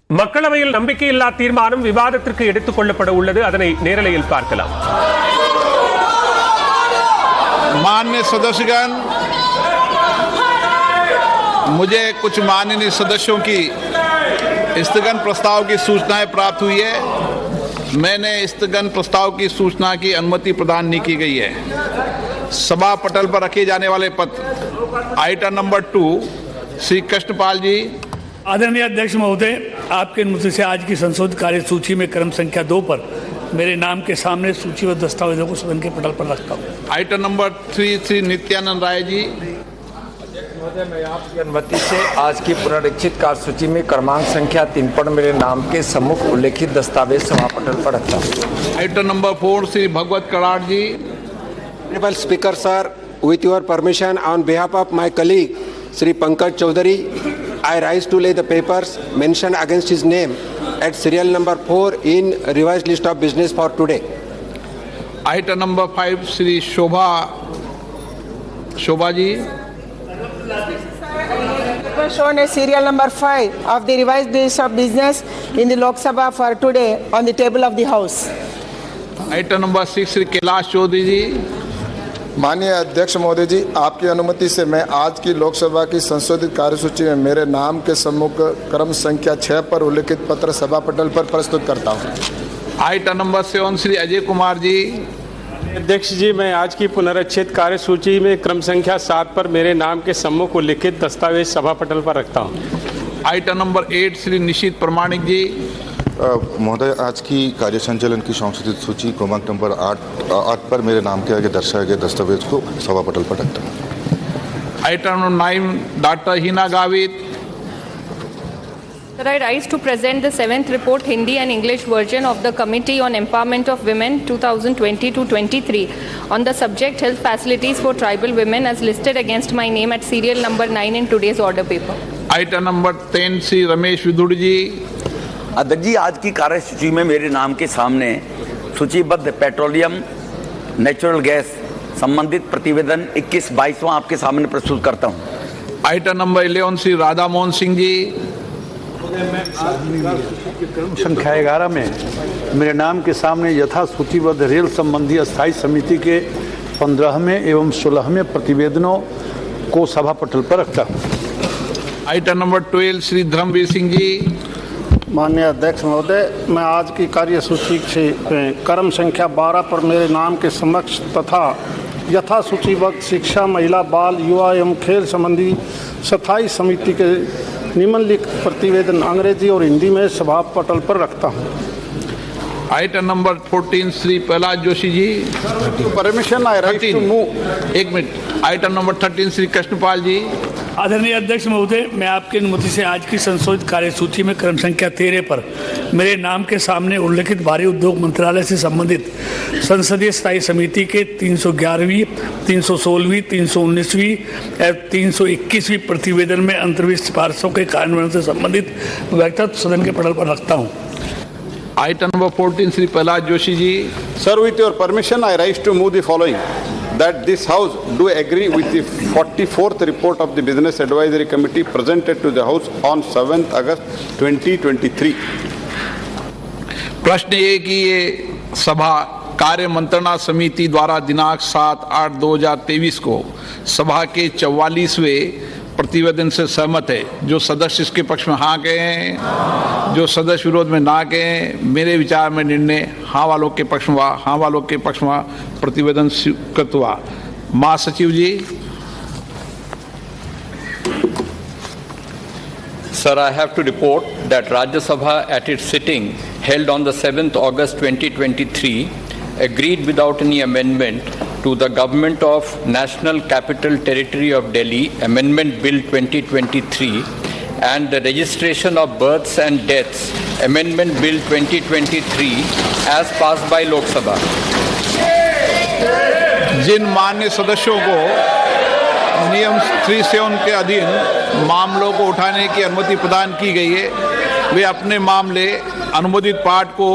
மக்களவையில் நம்பிக்கையில்லா தீர்மானம் விவாதத்திற்கு எடுத்துக் கொள்ளப்பட உள்ளது. அதனை நேரலையில் பார்க்கலாம். माननीय सदस्यगण, मुझे कुछ माननीय सदस्यों की स्थगन प्रस्ताव की सूचनाएं प्राप्त हुई है। मैंने स्थगन प्रस्ताव की सूचना की अनुमति प्रदान नहीं की गई है। सभा पटल पर रखे जाने वाले पत्र आइटम नंबर 2 श्री कृष्णपाल जी। आदरणीय अध्यक्ष महोदय, आपके अनुमति से आज की संशोधित कार्य सूची में क्रम संख्या 2 पर मेरे नाम के सामने सूचीबद्ध दस्तावेजों को सदन के पटल पर रखता हूँ। Item number 3 Shri Nityanand Rai ji. महोदय, मैं आपकी अनुमति से आज की पुनरीक्षित कार्य सूची में क्रमांक संख्या 3 पर मेरे नाम के सम्मुख उल्लेखित दस्तावेज सभा पटल पर रखता हूँ। Item number 4 Shri Bhagavad Karad ji. Honorable Speaker sir, with your permission, on behalf of my colleague Sri Pankaj Chaudhary, I rise to lay the papers mentioned against his name at serial number 4 in revised list of business for today. Item number 5 Shri Shobha ji. Shown as serial number 5 of the revised list of business in the Lok Sabha for today on the table of the House. Item number 6 Shri Kailash Chaudhary ji. माननीय अध्यक्ष महोदय जी, आपकी अनुमति से मैं आज की लोकसभा की संशोधित कार्यसूची में मेरे नाम के सम्मुख क्रम संख्या 6 पर उल्लेखित पत्र सभा पटल पर प्रस्तुत करता हूं। Item number 7 Shri Ajay Kumar ji. अध्यक्ष जी, मैं आज की पुनरीक्षित कार्यसूची में क्रम संख्या 7 पर मेरे नाम के सम्मुख उल्लिखित दस्तावेज सभा पटल पर रखता हूं। आइटम नंबर 8 श्री निशित प्रमाणिक जी। महोदय, आज की कार्य संचालन की संशोधित सूची क्रमांक नंबर 8 पर मेरे नाम के आगे दर्शाए गए दस्तावेज को सभा पटल पर रखता हूँ। Item number 9 doctor Hina Gavit. Sir, I rise to present the 7th report Hindi and English version of the Committee on Empowerment of Women 2020-23 on the subject health facilities for tribal women as listed against my name at serial number 9 in today's order paper. Item number 10 Shri Ramesh विदुड़ जी। अध्यक्ष जी, आज की कार्यसूची में मेरे नाम के सामने सूचीबद्ध पेट्रोलियम नेचुरल गैस संबंधित प्रतिवेदन 21-22वां आपके सामने प्रस्तुत करता हूं। Item number 11 Shri Radha Mohan Singh ji. संख्या 11 में मेरे नाम के सामने यथा सूचीबद्ध रेल संबंधी स्थायी समिति के 15वें एवं 16वें प्रतिवेदनों को सभा पटल पर रखता हूँ। Item number 12 Shri Dharmveer Singh ji. माननीय अध्यक्ष महोदय, मैं आज की कार्यसूची से क्रम संख्या 12 पर मेरे नाम के समक्ष तथा यथा सूचीबद्ध शिक्षा, महिला, बाल, युवा एवं खेल संबंधी स्थायी समिति के निम्नलिखित प्रतिवेदन अंग्रेजी और हिंदी में सभा पटल पर रखता हूँ। Item number 14 Shri Prahlad Joshi ji. Permission I rise to move. एक मिनट। Item number 13 Shri Krishnapal ji. आदरणीय अध्यक्ष महोदय, मैं आपकी अनुमति से आज की संशोधित कार्यसूची में क्रम संख्या 13 पर मेरे नाम के सामने उल्लेखित भारी उद्योग मंत्रालय से संबंधित संसदीय स्थायी समिति के 311वीं, 316वीं, 319वीं और 321वीं प्रतिवेदन में अंतर्विष्ट सिफारिशों के कार्यान्वयन से संबंधित व्यक्तिगत सदन के पटल पर रखता हूँ। Item number 14 Shri Prahlad Joshi ji. Sir, with your permission, I rise to move the following: that this House do agree with the 44th report of the Business Advisory Committee presented to the House on 7th August 2023. प्रश्न ये कि ये सभा कार्य मंत्रणा समिति द्वारा दिनांक 7/8/2023 को सभा के 44वें प्रतिवेदन से सहमत है। जो सदस्य इसके पक्ष में हाँ कहें, जो सदस्य विरोध में ना कहें। मेरे विचार में निर्णय हाँ वालों के पक्ष में हुआ, हाँ वालों के पक्ष में प्रतिवेदन स्वीकृत हुआ। महासचिव जी। Sir, I have to report that Rajya Sabha at its sitting held on the 7th August 2023 agreed without any amendment to the Government of National Capital Territory of Delhi Amendment Bill 2023 and the Registration of Births and Deaths Amendment Bill 2023 as passed by Lok Sabha. जिन मान्य सदस्यों को नियम 37 के अधीन मामलों को उठाने की अनुमति प्रदान की गई है, वे अपने मामले अनुमोदित पाठ को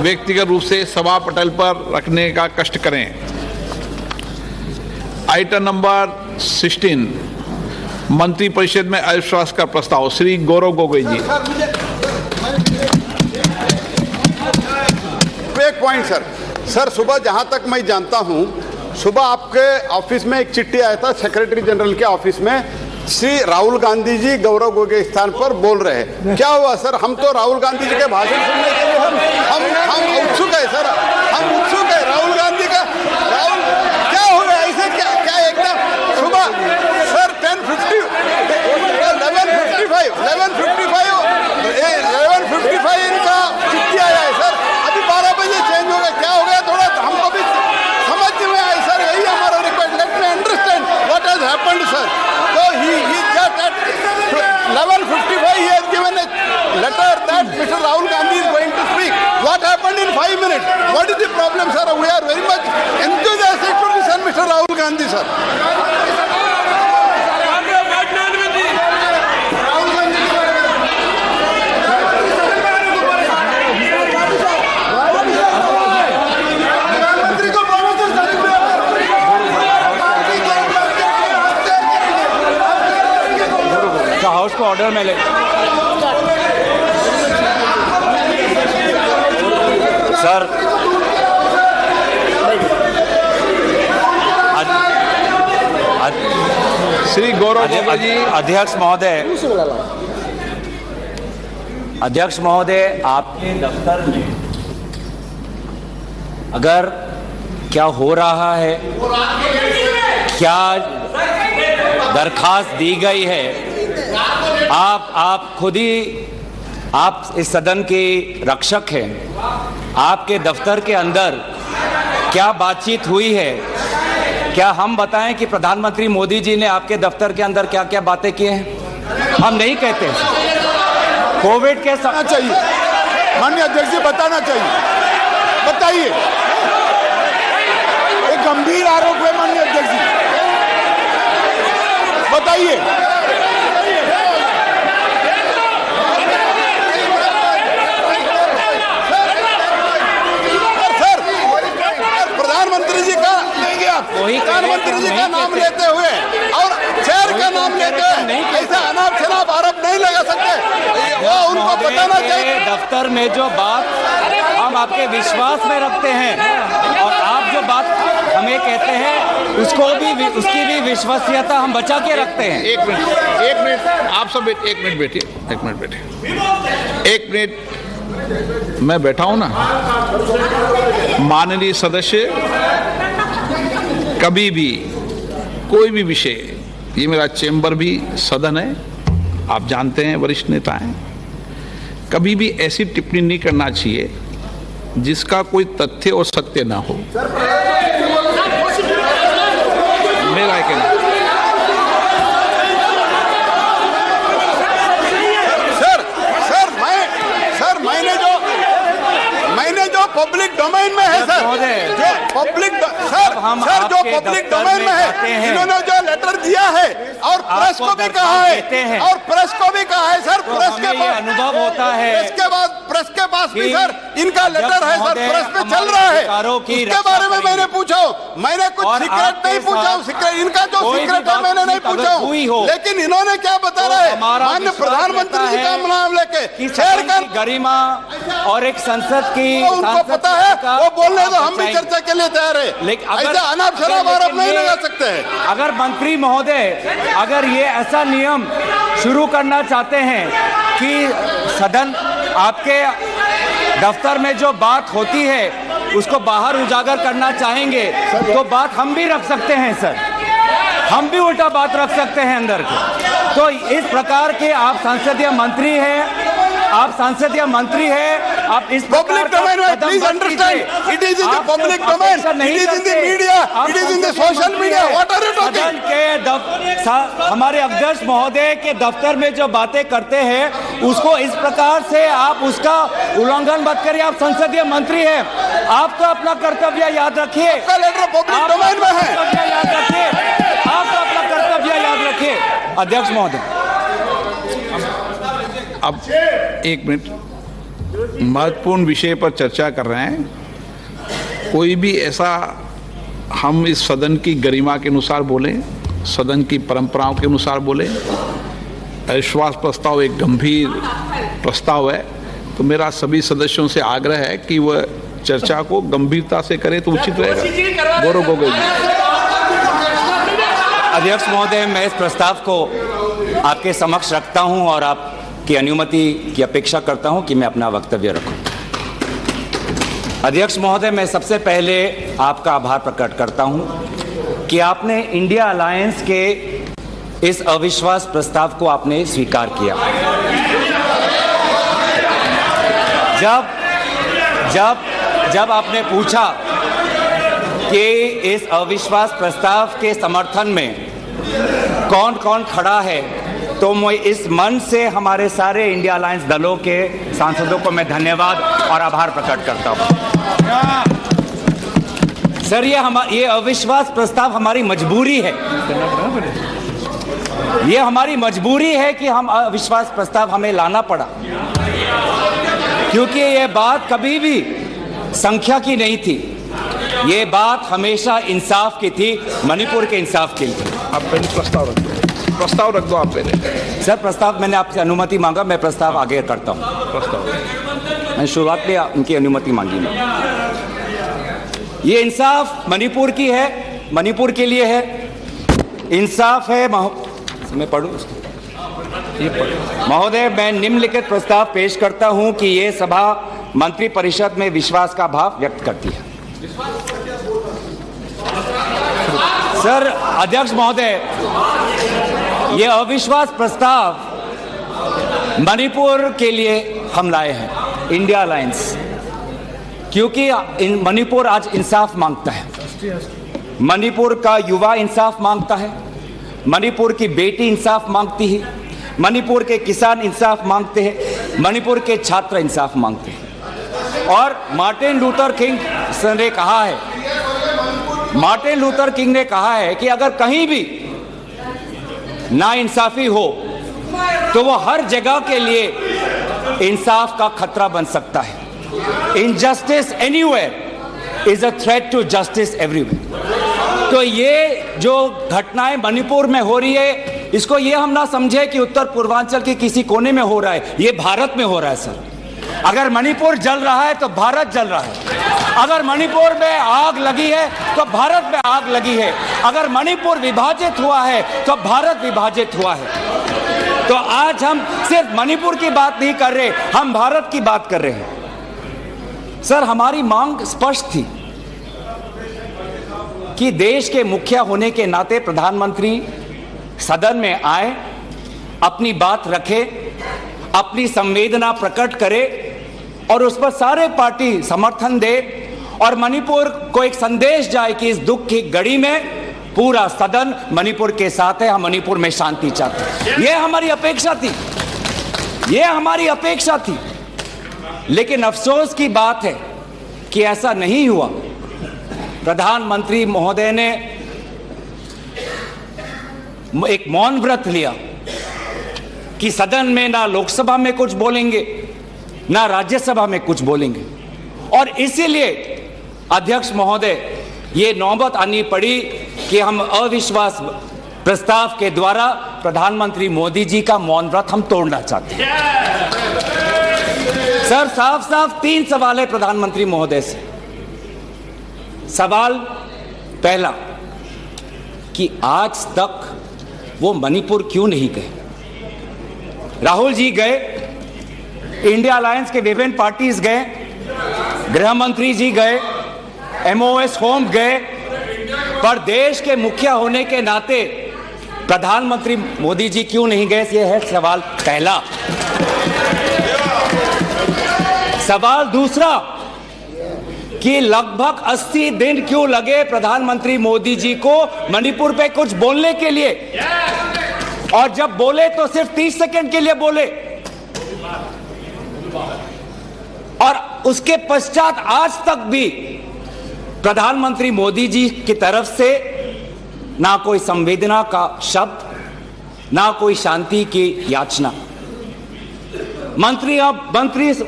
व्यक्तिगत रूप से सभा पटल पर रखने का कष्ट करें। आइटम नंबर 16 मंत्रिपरिषद में अविश्वास का प्रस्ताव Shri Gaurav Gogoi ji. Point sir. Sir सुबह जहां तक मैं जानता हूं, सुबह आपके ऑफिस में एक चिट्ठी आया था सेक्रेटरी जनरल के ऑफिस में, श्री राहुल गांधी जी गौरव गोगोई के स्थान पर बोल रहे हैं। क्या हुआ सर? हम तो राहुल गांधी जी के भाषण सुनने के लिए हम उत्सुक है सर, हम उत्सुक है राहुल गांधी का। राहुल क्या हो गया ऐसे? क्या एकदम सुबह सर 11:55 इनका चिट्ठी आया है सर, अभी 12 बजे चेंज हो गया। क्या हो गया? थोड़ा हमको भी समझ में आए सर, यही हमारा request. Let me understand what has happened sir. So he just at 11:55 he has given a letter that Mr. Rahul Gandhi is going to speak. What happened in 5 minutes? What is the problem, sir? We are very much enthusiastic to listen Mr. Rahul Gandhi, sir. House को order में ले। Sir Shri Gaurav Gogoi जी। अध्यक्ष महोदय, आपके दफ्तर में अगर क्या हो रहा है, क्या दरखास्त दी गई है, आप खुद ही, आप इस सदन के रक्षक हैं, आपके दफ्तर के अंदर क्या बातचीत हुई है? क्या हम बताएं कि प्रधानमंत्री मोदी जी ने आपके दफ्तर के अंदर क्या क्या बातें की हैं? हम नहीं कहते। कोविड के समय चाहिए माननीय अध्यक्ष जी, बताना चाहिए। बताइए, एक गंभीर आरोप है माननीय अध्यक्ष जी, बताइए। प्रधानमंत्री जी का लेंगे आप, प्रधानमंत्री जी का नाम लेते हुए और चेयर का नाम लेते हुए ऐसा अनाप शनाप आरोप नहीं लगा सकते, वो उनको बताना चाहिए। दफ्तर में जो बात हम आपके विश्वास में रखते हैं और आप जो बात हमें कहते हैं उसकी भी विश्वसनीयता हम बचा के रखते हैं। एक मिनट आप सब एक मिनट बैठिए। एक मिनट मैं बैठा हूं ना। माननीय सदस्य, कभी भी कोई भी विषय, ये मेरा चेंबर भी सदन है, आप जानते हैं, वरिष्ठ नेता हैं, कभी भी ऐसी टिप्पणी नहीं करना चाहिए जिसका कोई तथ्य और सत्य ना हो। मेरा कहना मैंने जो पब्लिक डोमेन में है सर, जो पब्लिक जो पब्लिक डोमेन में है, इन्होंने जो लेटर दिया है और प्रेस को भी कहा है, और प्रेस को भी कहा है सर, प्रेस के पास अनुभव होता है, प्रेस के पास भी सर इनका लेटर है सर, प्रेस पे चल रहा है। उसके बारे में मैंने पूछा, मैंने कुछ सीक्रेट नहीं पूछा, सीक्रेट इनका जो सीक्रेट है मैंने नहीं पूछा, लेकिन इन्होंने क्या बता रहे हैं, माननीय प्रधानमंत्री जी का नाम लेके चेयर का गरिमा और एक संसद की, उनको पता है, वो बोलने तो हम भी चर्चा के लिए तैयार है, लेकिन ऐसा अनाप शनाप आरोप नहीं लगा सकते हैं। अगर मंत्री महोदय, अगर ये ऐसा नियम शुरू करना चाहते हैं कि सदन, आपके दफ्तर में जो बात होती है उसको बाहर उजागर करना चाहेंगे, तो बात हम भी रख सकते हैं सर, हम भी उल्टा बात रख सकते हैं अंदर के। तो इस प्रकार के आप संसदीय मंत्री हैं, आप संसदीय मंत्री हैं, आप इस पब्लिक डोमेन में, please understand, it is in the public domain, it is in the media, it is in the social media, what are you talking? हमारे अध्यक्ष महोदय के दफ्तर में जो बातें करते हैं उसको इस प्रकार से आप उसका उल्लंघन मत करिए। आप संसदीय मंत्री हैं, आपका अपना कर्तव्य याद रखिए, आपका लेटर पब्लिक डोमेन में है, याद रखिए, आपका अपना कर्तव्य याद रखिए। अध्यक्ष महोदय, अब एक मिनट, महत्वपूर्ण विषय पर चर्चा कर रहे हैं, कोई भी ऐसा, हम इस सदन की गरिमा के अनुसार बोलें, सदन की परंपराओं के अनुसार बोलें। अविश्वास प्रस्ताव एक गंभीर प्रस्ताव है, तो मेरा सभी सदस्यों से आग्रह है कि वह चर्चा को गंभीरता से करें तो उचित रहेगा। गौरव गोगोई जी। अध्यक्ष महोदय, मैं इस प्रस्ताव को आपके समक्ष रखता हूं और आपकी अनुमति की अपेक्षा करता हूं कि मैं अपना वक्तव्य रखूं। अध्यक्ष महोदय, मैं सबसे पहले आपका आभार प्रकट करता हूं कि आपने इंडिया अलायंस के इस अविश्वास प्रस्ताव को आपने स्वीकार किया। जब आपने पूछा कि इस अविश्वास प्रस्ताव के समर्थन में कौन कौन खड़ा है, तो मैं इस मंच से हमारे सारे इंडिया अलायंस दलों के सांसदों को मैं धन्यवाद और आभार प्रकट करता हूं। सर, ये अविश्वास प्रस्ताव हमारी मजबूरी है। ये हमारी मजबूरी है कि हम अविश्वास प्रस्ताव हमें लाना पड़ा, क्योंकि ये बात कभी भी संख्या की नहीं थी। ये बात हमेशा इंसाफ की थी, मणिपुर के इंसाफ के लिए। आप पहले प्रस्ताव रख दो। प्रस्ताव रख दो आप पहले। सर, प्रस्ताव मैंने आपसे अनुमति मांगा, मैं प्रस्ताव आगे करता हूँ। प्रस्ताव मैंने शुरुआत में उनकी अनुमति मांगी मैं। ये इंसाफ मणिपुर की है, मणिपुर के लिए है। इंसाफ है मैं पढ़ूं महोदय, मैं निम्नलिखित प्रस्ताव पेश करता हूं कि ये सभा मंत्री परिषद में विश्वास का भाव व्यक्त करती है। सर, अध्यक्ष महोदय, ये अविश्वास प्रस्ताव मणिपुर के लिए हम लाए हैं, इंडिया अलायंस, क्योंकि मणिपुर आज इंसाफ मांगता है। मणिपुर का युवा इंसाफ मांगता है, मणिपुर की बेटी इंसाफ मांगती है, मणिपुर के किसान इंसाफ मांगते हैं, मणिपुर के छात्र इंसाफ मांगते हैं। और मार्टिन लूथर किंग ने कहा है, मार्टिन लूथर किंग ने कहा है कि अगर कहीं भी नाइंसाफी हो तो वो हर जगह के लिए इंसाफ का खतरा बन सकता है। Injustice anywhere is a threat to justice everywhere. तो ये जो घटनाएं मणिपुर में हो रही है, इसको ये हम ना समझे कि उत्तर पूर्वांचल के किसी कोने में हो रहा है, ये भारत में हो रहा है। सर, अगर मणिपुर जल रहा है तो भारत जल रहा है। अगर मणिपुर में आग लगी है तो भारत में आग लगी है। अगर मणिपुर विभाजित हुआ है तो भारत विभाजित हुआ है। तो आज हम सिर्फ मणिपुर की बात नहीं कर रहे, हम भारत की बात कर रहे हैं। सर, हमारी मांग स्पष्ट थी कि देश के मुखिया होने के नाते प्रधानमंत्री सदन में आए, अपनी बात रखे, अपनी संवेदना प्रकट करे और उस पर सारे पार्टी समर्थन दे और मणिपुर को एक संदेश जाए कि इस दुख की घड़ी में पूरा सदन मणिपुर के साथ है, हम मणिपुर में शांति चाहते हैं। यह हमारी अपेक्षा थी, यह हमारी अपेक्षा थी। लेकिन अफसोस की बात है कि ऐसा नहीं हुआ। प्रधानमंत्री महोदय ने एक मौन व्रत लिया कि सदन में ना लोकसभा में कुछ बोलेंगे ना राज्यसभा में कुछ बोलेंगे, और इसीलिए अध्यक्ष महोदय ये नौबत आनी पड़ी कि हम अविश्वास प्रस्ताव के द्वारा प्रधानमंत्री मोदी जी का मौन व्रत हम तोड़ना चाहते हैं। सर, साफ साफ 3 सवाल है प्रधानमंत्री महोदय से। सवाल पहला कि आज तक वो मणिपुर क्यों नहीं गए? राहुल जी गए, इंडिया अलायंस के विभिन्न पार्टीज गए, गृह मंत्री जी गए, MOS होम गए, पर देश के मुखिया होने के नाते प्रधानमंत्री मोदी जी क्यों नहीं गए? ये है सवाल पहला। सवाल दूसरा कि लगभग 80 दिन क्यों लगे प्रधानमंत्री मोदी जी को मणिपुर पे कुछ बोलने के लिए, और जब बोले तो सिर्फ 30 सेकंड के लिए बोले, और उसके पश्चात आज तक भी प्रधानमंत्री मोदी जी की तरफ से ना कोई संवेदना का शब्द, ना कोई शांति की याचना। मंत्री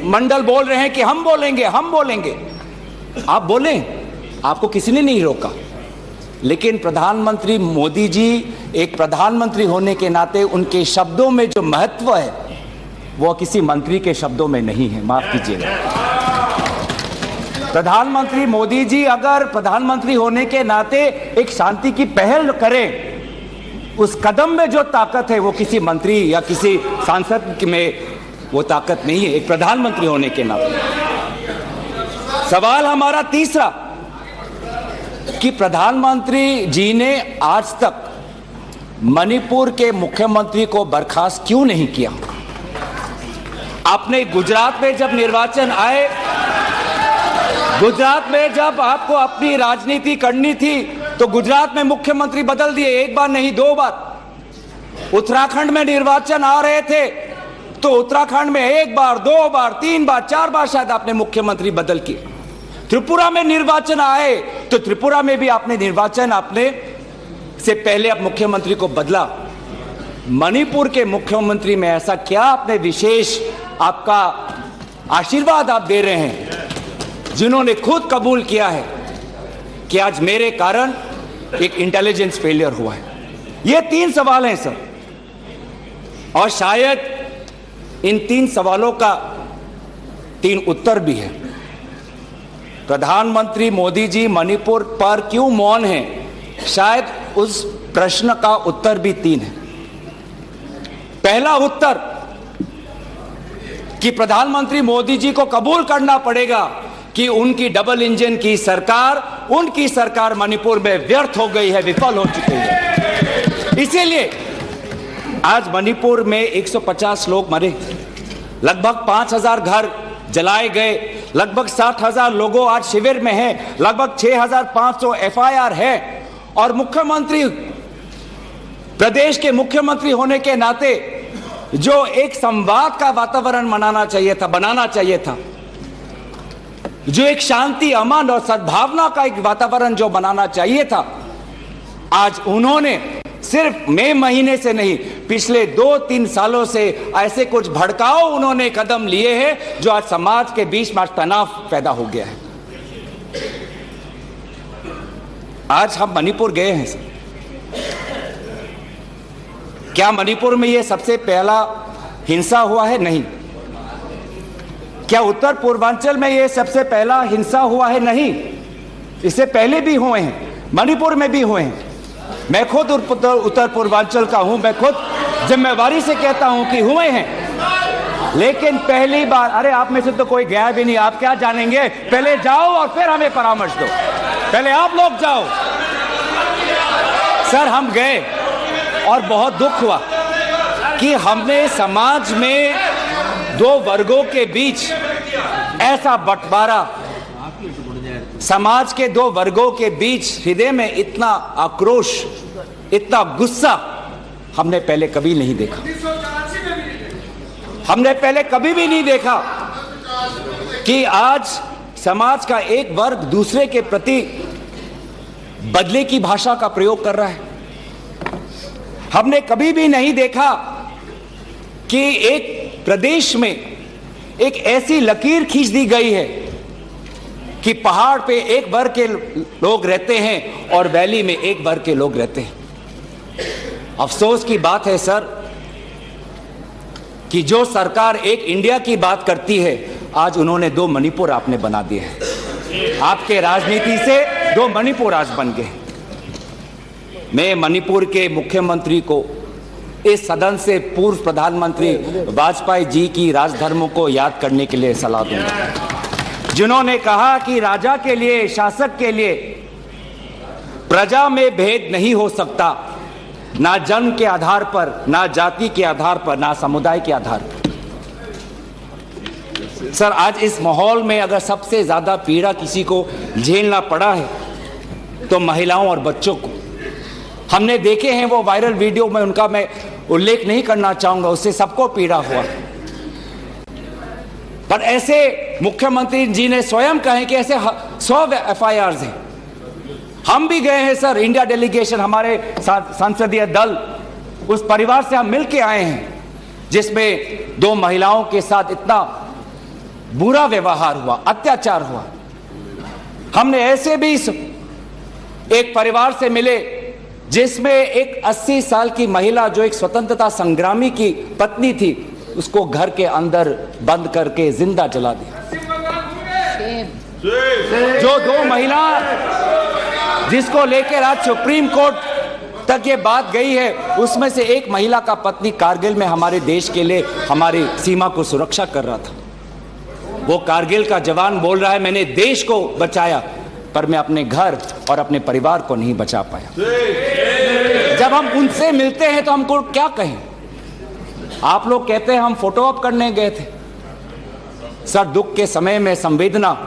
मंडल बोल रहे हैं कि हम बोलेंगे, हम बोलेंगे। आप बोले, आपको किसी ने नहीं रोका, लेकिन प्रधानमंत्री मोदी जी एक प्रधानमंत्री होने के नाते उनके शब्दों में जो महत्व है वो किसी मंत्री के शब्दों में नहीं है, माफ कीजिएगा। प्रधानमंत्री मोदी जी अगर प्रधानमंत्री होने के नाते एक शांति की पहल करें, उस कदम में जो ताकत है वो किसी मंत्री या किसी सांसद में वो ताकत नहीं है, एक प्रधानमंत्री होने के नाते। सवाल हमारा तीसरा कि प्रधानमंत्री जी ने आज तक मणिपुर के मुख्यमंत्री को बर्खास्त क्यों नहीं किया? आपने गुजरात में जब निर्वाचन आए, गुजरात में जब आपको अपनी राजनीति करनी थी तो गुजरात में मुख्यमंत्री बदल दिए, एक बार नहीं 2 बार। उत्तराखंड में निर्वाचन आ रहे थे तो उत्तराखंड में 1 बार, 2 बार, 3 बार, 4 बार शायद आपने मुख्यमंत्री बदल किए। त्रिपुरा में निर्वाचन आए तो त्रिपुरा में भी आपने निर्वाचन आपने से पहले आप मुख्यमंत्री को बदला। मणिपुर के मुख्यमंत्री में ऐसा क्या आपने विशेष आपका आशीर्वाद आप दे रहे हैं जिन्होंने खुद कबूल किया है कि आज मेरे कारण एक इंटेलिजेंस फेलियर हुआ है? ये 3 सवाल हैं सर, और शायद इन 3 सवालों का 3 उत्तर भी है। प्रधानमंत्री मोदी जी मणिपुर पर क्यों मौन हैं, शायद उस प्रश्न का उत्तर भी 3 है। पहला उत्तर कि प्रधानमंत्री मोदी जी को कबूल करना पड़ेगा कि उनकी डबल इंजन की सरकार, उनकी सरकार मणिपुर में व्यर्थ हो गई है, विफल हो चुकी है। इसीलिए आज मणिपुर में 150 लोग मरे, लगभग 5000 घर जलाए गए, लगभग 60,000 लोगों आज शिविर में हैं, लगभग 6500 FIR है। और मुख्यमंत्री, प्रदेश के मुख्यमंत्री होने के नाते जो एक संवाद का वातावरण बनाना चाहिए था, जो एक शांति, अमन और सद्भावना का एक वातावरण जो बनाना चाहिए था, आज उन्होंने सिर्फ मई महीने से नहीं, पिछले 2-3 सालों से ऐसे कुछ भड़काऊ उन्होंने कदम लिए हैं जो आज समाज के बीच में तनाव पैदा हो गया है। आज हम मणिपुर गए हैं सर, क्या मणिपुर में यह सबसे पहला हिंसा हुआ है? नहीं। क्या उत्तर पूर्वांचल में यह सबसे पहला हिंसा हुआ है? नहीं। इससे पहले भी हुए हैं, मणिपुर में भी हुए हैं। मैं खुद उत्तर पूर्वांचल का हूं, मैं खुद जिम्मेवारी से कहता हूं कि हुए हैं, लेकिन पहली बार, अरे आप में से तो कोई गया भी नहीं, आप क्या जानेंगे? पहले जाओ और फिर हमें परामर्श दो, पहले आप लोग जाओ। सर हम गए और बहुत दुख हुआ कि हमने समाज में 2 वर्गों के बीच ऐसा बंटवारा, समाज के 2 वर्गों के बीच हृदय में इतना आक्रोश, इतना गुस्सा हमने पहले कभी नहीं देखा। हमने पहले कभी भी नहीं देखा कि आज समाज का एक वर्ग दूसरे के प्रति बदले की भाषा का प्रयोग कर रहा है। हमने कभी भी नहीं देखा कि एक प्रदेश में एक ऐसी लकीर खींच दी गई है कि पहाड़ पे एक वर्ग के लोग रहते हैं और वैली में एक वर्ग के लोग रहते हैं। अफसोस की बात है सर कि जो सरकार एक इंडिया की बात करती है, आज उन्होंने 2 मणिपुर आपने बना दिए हैं। आपके राजनीति से 2 मणिपुर आज बन गए। मैं मणिपुर के मुख्यमंत्री को, इस सदन से पूर्व प्रधानमंत्री वाजपेयी जी की राजधर्मों को याद करने के लिए सलाह दूंगा, जिन्होंने कहा कि राजा के लिए, शासक के लिए प्रजा में भेद नहीं हो सकता, ना जन्म के आधार पर, ना जाति के आधार पर, ना समुदाय के आधार पर। सर आज इस माहौल में अगर सबसे ज्यादा पीड़ा किसी को झेलना पड़ा है तो महिलाओं और बच्चों को। हमने देखे हैं वो वायरल वीडियो में, उनका मैं उल्लेख नहीं करना चाहूंगा, उससे सबको पीड़ा हुआ। पर ऐसे मुख्यमंत्री जी ने स्वयं कहे कि ऐसे 100 FIRs हैं। हम भी गए हैं सर, इंडिया डेलीगेशन, हमारे संसदीय दल, उस परिवार से हम मिलके आए हैं जिसमें 2 महिलाओं के साथ इतना बुरा व्यवहार हुआ, अत्याचार हुआ। हमने ऐसे भी एक परिवार से मिले जिसमें एक 80 साल की महिला, जो एक स्वतंत्रता संग्रामी की पत्नी थी, उसको घर के अंदर बंद करके जिंदा जला दिया। जो 2 महिला जिसको लेकर आज सुप्रीम कोर्ट तक ये बात गई है, उसमें से एक महिला का पत्नी कारगिल में हमारे देश के लिए हमारी सीमा को सुरक्षा कर रहा था। वो कारगिल का जवान बोल रहा है मैंने देश को बचाया, पर मैं अपने घर और अपने परिवार को नहीं बचा पाया। जब हम उनसे मिलते हैं तो हमको क्या कहें? आप लोग कहते हैं हम फोटो ऑप करने गए थे। सर, दुख के समय में संवेदना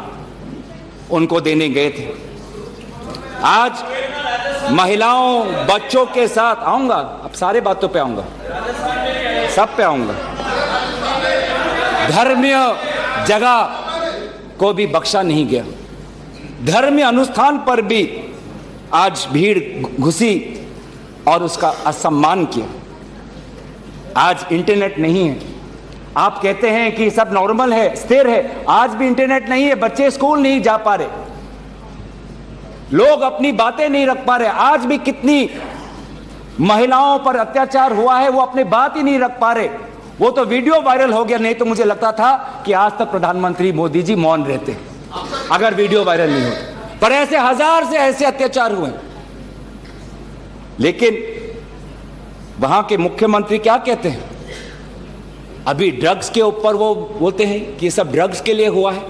उनको देने गए थे। आज महिलाओं बच्चों के साथ आऊंगा, अब सारे बातों पे आऊंगा, सब पे आऊंगा। धर्मीय जगह को भी बख्शा नहीं गया। धर्मीय अनुष्ठान पर भी आज भीड़ घुसी और उसका असम्मान किया। आज इंटरनेट नहीं है। आप कहते हैं कि सब नॉर्मल है, स्थिर है, आज भी इंटरनेट नहीं है। बच्चे स्कूल नहीं जा पा रहे, लोग अपनी बातें नहीं रख पा रहे। आज भी कितनी महिलाओं पर अत्याचार हुआ है, वो अपनी बात ही नहीं रख पा रहे। वो तो वीडियो वायरल हो गया, नहीं तो मुझे लगता था कि आज तक प्रधानमंत्री मोदी जी मौन रहते अगर वीडियो वायरल नहीं होता। पर ऐसे हजार से ऐसे अत्याचार हुए। लेकिन वहां के मुख्यमंत्री क्या कहते हैं? अभी ड्रग्स के ऊपर वो बोलते हैं कि ये सब ड्रग्स के लिए हुआ है।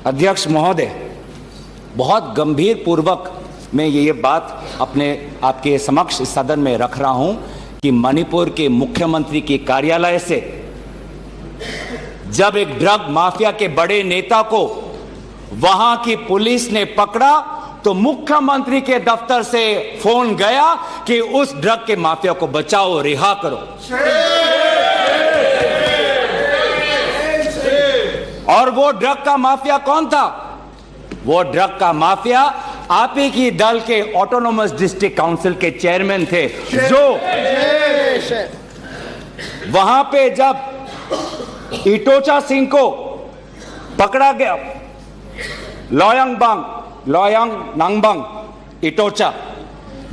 अध्यक्ष महोदय, बहुत गंभीर पूर्वक मैं ये बात आपके समक्ष सदन में रख रहा हूं कि मणिपुर के मुख्यमंत्री के कार्यालय से जब एक ड्रग माफिया के बड़े नेता को वहां की पुलिस ने पकड़ा तो मुख्यमंत्री के दफ्तर से फोन गया कि उस ड्रग के माफिया को बचाओ, रिहा करो। और वो ड्रग का माफिया कौन था? वो ड्रग का माफिया आप ही की दल के ऑटोनोमस डिस्ट्रिक्ट काउंसिल के चेयरमैन थे, जो वहां पे जब इटोचा सिंह को पकड़ा गया, लोयांग नांगबंग इटोचा,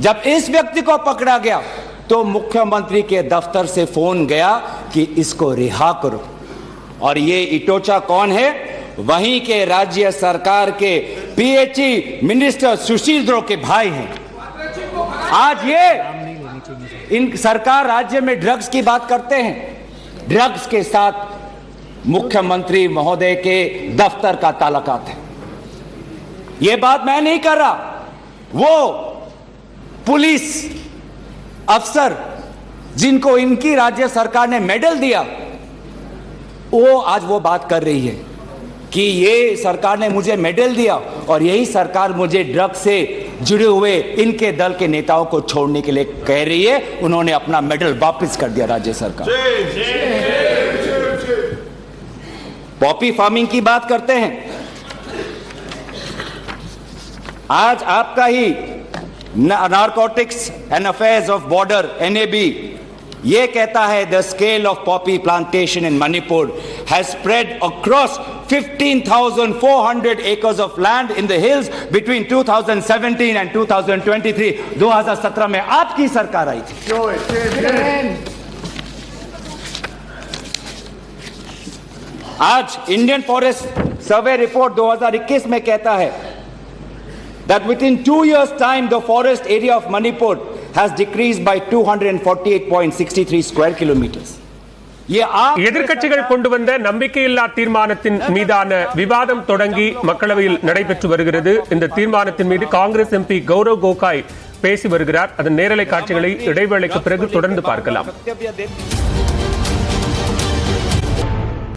जब इस व्यक्ति को पकड़ा गया तो मुख्यमंत्री के दफ्तर से फोन गया कि इसको रिहा करो। और ये इटोचा कौन है? वहीं के राज्य सरकार के पीएचई मिनिस्टर सुशील द्रो के भाई हैं। आज ये इन सरकार राज्य में ड्रग्स की बात करते हैं। ड्रग्स के साथ मुख्यमंत्री महोदय के दफ्तर का ताल्लुकात है। ये बात मैं नहीं कर रहा, वो पुलिस अफसर जिनको इनकी राज्य सरकार ने मेडल दिया, वो आज वो बात कर रही है कि ये सरकार ने मुझे मेडल दिया और यही सरकार मुझे ड्रग से जुड़े हुए इनके दल के नेताओं को छोड़ने के लिए कह रही है। उन्होंने अपना मेडल वापस कर दिया राज्य सरकार। पॉपी फार्मिंग की बात करते हैं। आज आपका ही narcotics and affairs of border NAB ये कहता है the scale of poppy plantation in Manipur has spread across 15,400 acres of land in the hills between 2017 and 2023। 2017 में आपकी सरकार आई थी। आज इंडियन फॉरेस्ट सर्वे रिपोर्ट 2021 में कहता है that within 2 years time the forest area of Manipur has decreased by 248.63 square kilometers। எதிர்க்கட்சிகள் கொண்டு வந்த நம்பிக்கையில்லா தீர்மானத்தின் மீதான விவாதம் தொடங்கி மக்களவையில் நடைபெற்று வருகிறது. இந்த தீர்மானத்தின் மீது காங்கிரஸ் MP கௌரவ் கோகாய் பேசி வருகிறார். அதன் நேரலை காட்சிகளை இடைவேளைக்கு பிறகு தொடர்ந்து பார்க்கலாம்.